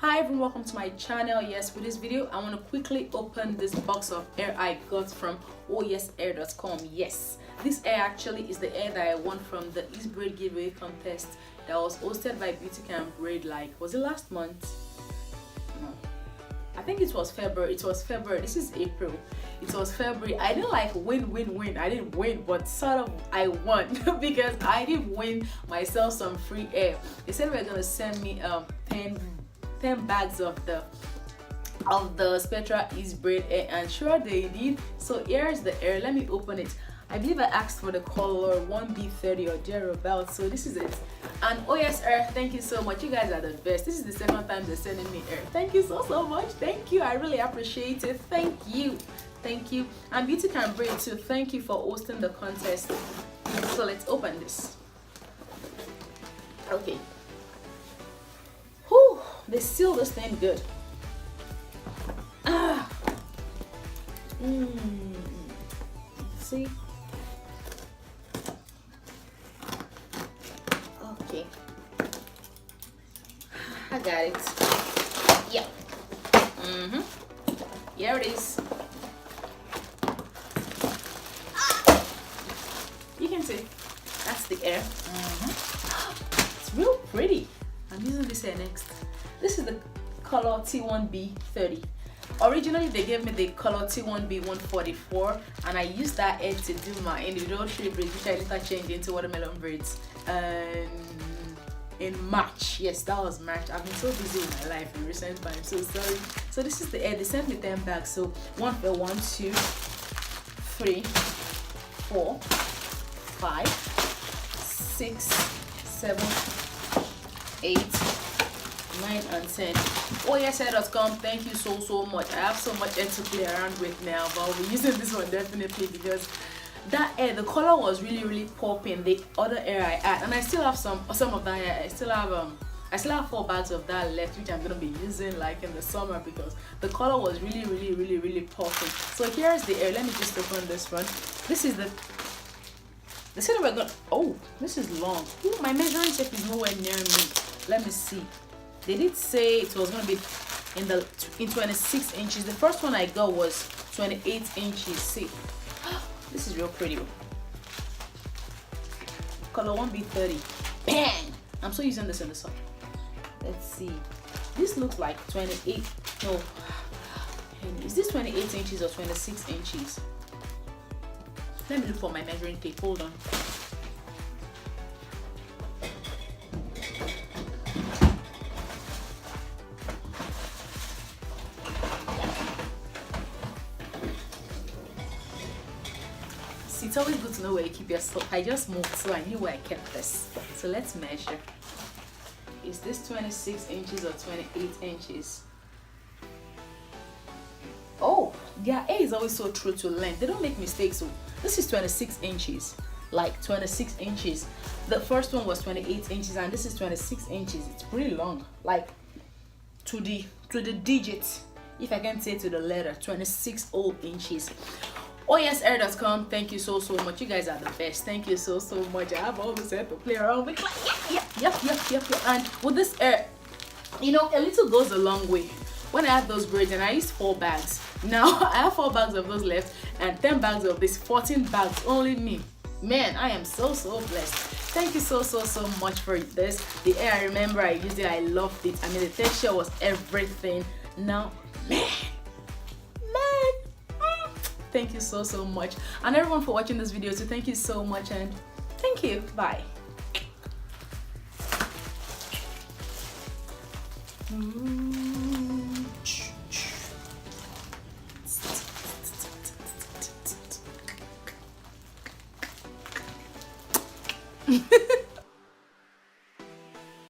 Hi everyone, welcome to my channel. Yes, with this video I want to quickly open this box of air I got from oyesair.com. Yes, this air actually is the air that I won from the Ezbraid Giveaway Contest that was hosted by Beauty Can Braid. Like, was it last month? No, I think it was February. This is April. It was February. I didn't like win. I didn't win, but sort of I won because I did win myself some free air. They said they're gonna send me 10 bags of the Spetra Ezbraid air, and sure they did. So here's the air. Let me open it. I believe I asked for the color 1B30 or thereabouts, so this is it. And oh yes, air, thank you so much. You guys are the best. This is the second time they're sending me air. Thank you so much. Thank you. I really appreciate it. Thank you. And Beauty Can Braid too, thank you for hosting the contest. So let's open this. Okay. Whew, they seal this thing good. See? Okay. I got it. Yeah. Here it is. You can see that's the air. It's real pretty. I'm using this hair next. This is the color T1B30. Originally they gave me the color T1B144, and I used that hair to do my individual shape braids, which I later changed into watermelon braids in March. Yes, that was March. I've been so busy with my life in recent times, so sorry. So this is the hair. They sent me 10 bags. So 1, 2, 3, 4, 5, 6, 7, 8, 9 and 10. oyesair.com, thank you so much. I have so much hair to play around with now, but I'll be using this one definitely because that hair, the color was really popping. The other hair I had, and I still have some of that hair. I still have 4 bags of that left, which I'm gonna be using like in the summer because the color was really popping. So here's the hair. Let me just open this one. This is the they said we're gonna. Oh, this is long. Ooh, my measuring tape is nowhere near me. Let me see. They did say it was gonna be in 26 inches. The first one I got was 28 inches. See, this is real pretty. Color 1B30. Bang! I'm still using this in the sun. Let's see. This looks like 28. No, is this 28 inches or 26 inches? Let me look for my measuring tape. Hold on. See, it's always good to know where you keep your stuff. I just moved, so I knew where I kept this. So let's measure. Is this 26 inches or 28 inches? Oh, their hair is always so true to length. They don't make mistakes. So this is 26 inches, like 26 inches. The first one was 28 inches, and this is 26 inches. It's pretty long, like to the digits, if I can say to the letter, 26 whole inches. oyesair.com, thank you so much. You guys are the best. Thank you so much. I have all this hair to play around with. Yep. And with this hair, you know, a little goes a long way. When I had those braids, and I used 4 bags. Now I have 4 bags of those left and 10 bags of this, 14 bags, only me. Man, I am so blessed. Thank you so much for this. The hair, I remember I used it, I loved it. I mean, the texture was everything. Now, man, thank you so much. And everyone for watching this video too, thank you so much, and thank you. Bye.